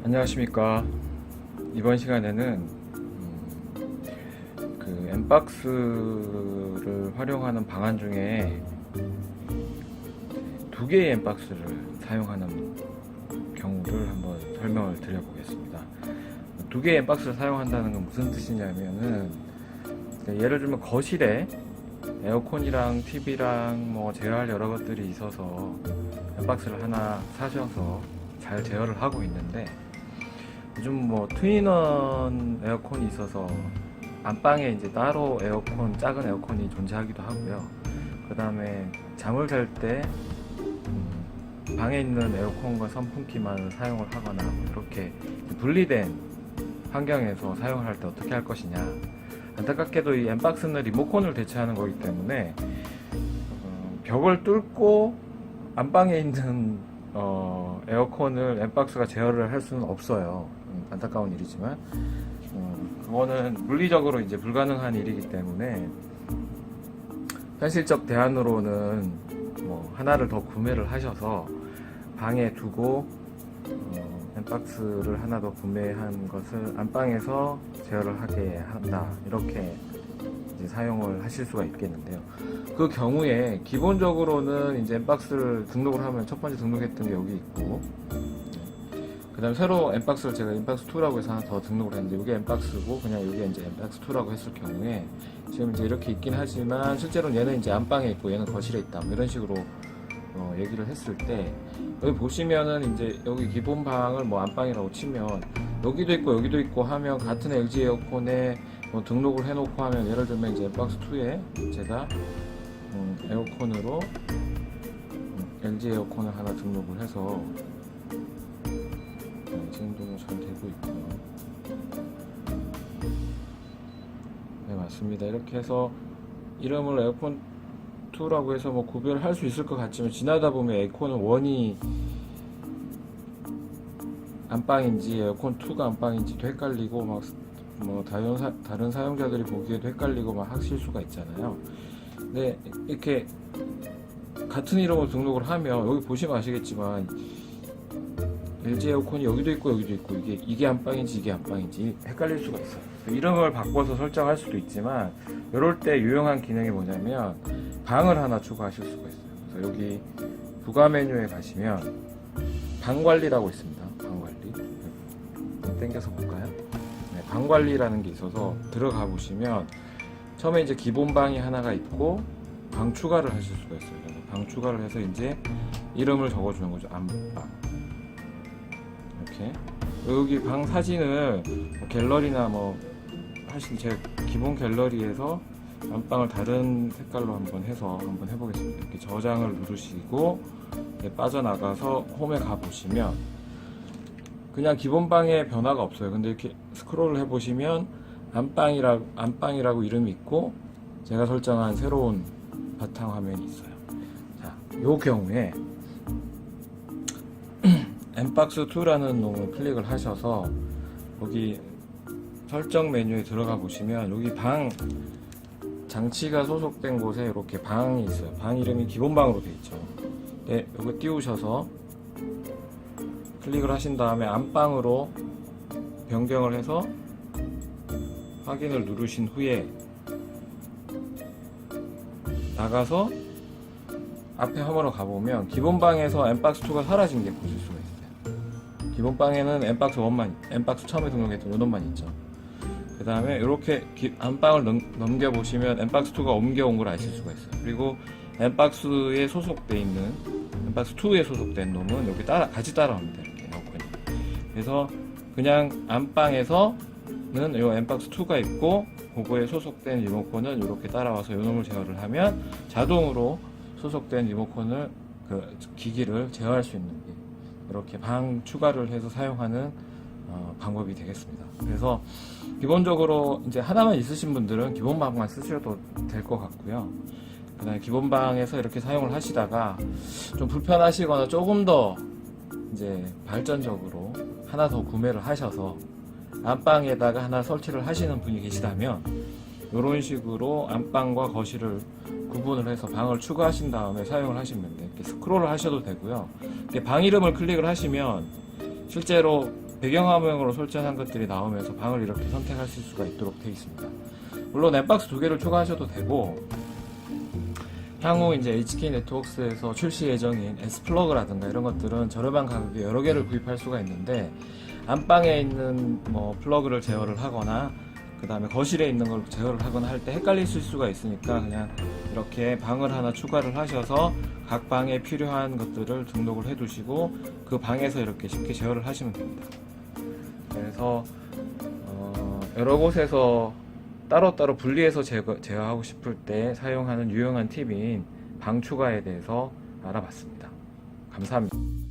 안녕하십니까. 이번 시간에는 그 엠박스를 활용하는 방안 중에 두 개의 엠박스를 사용하는 경우를 한번 설명을 드려보겠습니다. 두 개의 엠박스를 사용한다는 건 무슨 뜻이냐면은, 예를 들면 거실에 에어컨이랑 TV랑 뭐 제어할 여러 것들이 있어서 엠박스를 하나 사셔서 잘 제어를 하고 있는데, 요즘 뭐 트윈원 에어컨이 있어서 안방에 이제 따로 작은 에어컨이 존재하기도 하고요. 그 다음에 잠을 잘 때 방에 있는 에어컨과 선풍기만을 사용을 하거나 이렇게 분리된 환경에서 사용을 할 때 어떻게 할 것이냐. 안타깝게도 이 엠박스는 리모컨을 대체하는 거기 때문에 벽을 뚫고 안방에 있는 에어컨을 엠박스가 제어를 할 수는 없어요. 안타까운 일이지만 그거는 물리적으로 이제 불가능한 일이기 때문에 현실적 대안으로는 뭐 하나를 더 구매를 하셔서 방에 두고 엠박스를 하나 더 구매한 것을 안방에서 제어를 하게 한다, 이렇게 이제 사용을 하실 수가 있겠는데요. 그 경우에 기본적으로는 이제 엠박스를 등록을 하면 첫 번째 등록했던 게 여기 있고, 그 다음에 새로 엠박스를 제가 엠박스2라고 해서 하나 더 등록을 했는데, 이게 엠박스고 그냥 이게 이제 엠박스2라고 했을 경우에 지금 이제 이렇게 있긴 하지만 실제로는 얘는 이제 안방에 있고 얘는 거실에 있다, 뭐 이런 식으로 얘기를 했을 때, 여기 보시면은 이제 여기 기본 방을 뭐 안방이라고 치면 여기도 있고 여기도 있고 하면 같은 LG 에어컨에 뭐 등록을 해놓고 하면, 예를 들면 이제 엠박스2에 제가 에어컨으로 LG 에어컨을 하나 등록을 해서 지금도 잘 되고 있고요. 네, 맞습니다. 이렇게 해서 이름을 에어컨 2라고 해서 뭐 구별할 수 있을 것 같지만, 지나다 보면 에어컨은 1이 안방인지 에어컨 2가 안방인지도 헷갈리고, 막 뭐 다른 사용자들이 보기에도 헷갈리고 막 하실 수가 있잖아요. 근데 이렇게 같은 이름으로 등록을 하면 여기 보시면 아시겠지만 LG 에어컨이 여기도 있고 여기도 있고, 이게 안방인지 이게 안방인지 헷갈릴 수가 있어요. 이름을 바꿔서 설정할 수도 있지만, 이럴 때 유용한 기능이 뭐냐면 방을 하나 추가하실 수가 있어요. 그래서 여기 부가 메뉴에 가시면 방 관리라고 있습니다. 방 관리 당겨서 볼까요? 네, 방 관리라는 게 있어서 들어가 보시면 처음에 이제 기본 방이 하나가 있고 방 추가를 하실 수가 있어요. 그래서 방 추가를 해서 이제 이름을 적어주는 거죠. 안방. 이렇게 여기 방 사진을 뭐 갤러리나 뭐 하신 제 기본 갤러리에서 안방을 다른 색깔로 한번 해서 한번 해보겠습니다. 이렇게 저장을 누르시고 빠져나가서 홈에 가보시면 그냥 기본 방에 변화가 없어요. 근데 이렇게 스크롤을 해보시면 안방이라고 이름이 있고 제가 설정한 새로운 바탕 화면이 있어요. 자, 요 경우에 엠박스2라는 놈을 클릭을 하셔서 여기 설정 메뉴에 들어가 보시면 여기 방 장치가 소속된 곳에 이렇게 방이 있어요. 방 이름이 기본방으로 되어 있죠. 네, 여기 띄우셔서 클릭을 하신 다음에 안방으로 변경을 해서 확인을 누르신 후에 나가서 앞에 화면으로 가보면 기본방에서 엠박스2가 사라진 게 보실 수가 있어요. 기본방에는 엠박스 처음에 등록했던 요놈만 있죠. 그 다음에 이렇게 안방을 넘겨보시면 엠박스2가 옮겨온 걸 아실 수가 있어요. 그리고 엠박스에 소속되어 있는 엠박스2에 소속된 놈은 여기 같이 따라옵니다. 이렇게 에어컨이. 그래서 그냥 안방에서는 요 엠박스2가 있고 그거에 소속된 리모컨은 이렇게 따라와서 요 놈을 제어를 하면 자동으로 소속된 리모컨을 기기를 제어할 수 있는 게 이렇게 방 추가를 해서 사용하는 방법이 되겠습니다. 그래서 기본적으로 이제 하나만 있으신 분들은 기본 방만 쓰셔도 될 것 같고요. 그 다음에 기본 방에서 이렇게 사용을 하시다가 좀 불편하시거나 조금 더 이제 발전적으로 하나 더 구매를 하셔서 안방에다가 하나 설치를 하시는 분이 계시다면 이런 식으로 안방과 거실을 구분을 해서 방을 추가하신 다음에 사용을 하시면 돼요. 이렇게 스크롤을 하셔도 되고요. 이렇게 방 이름을 클릭을 하시면 실제로 배경화면으로 설정한 것들이 나오면서 방을 이렇게 선택하실 수가 있도록 되어 있습니다. 물론 엠박스 2개를 추가하셔도 되고, 향후 이제 HK 네트워크스에서 출시 예정인 S플러그라든가 이런 것들은 저렴한 가격에 여러 개를 구입할 수가 있는데, 안방에 있는 뭐 플러그를 제어를 하거나 그 다음에 거실에 있는 걸 제어를 하거나 할 때 헷갈리실 수가 있으니까 그냥 이렇게 방을 하나 추가를 하셔서 각 방에 필요한 것들을 등록을 해 두시고 그 방에서 이렇게 쉽게 제어를 하시면 됩니다. 그래서 여러 곳에서 따로따로 분리해서 제어하고 싶을 때 사용하는 유용한 팁인 방 추가에 대해서 알아봤습니다. 감사합니다.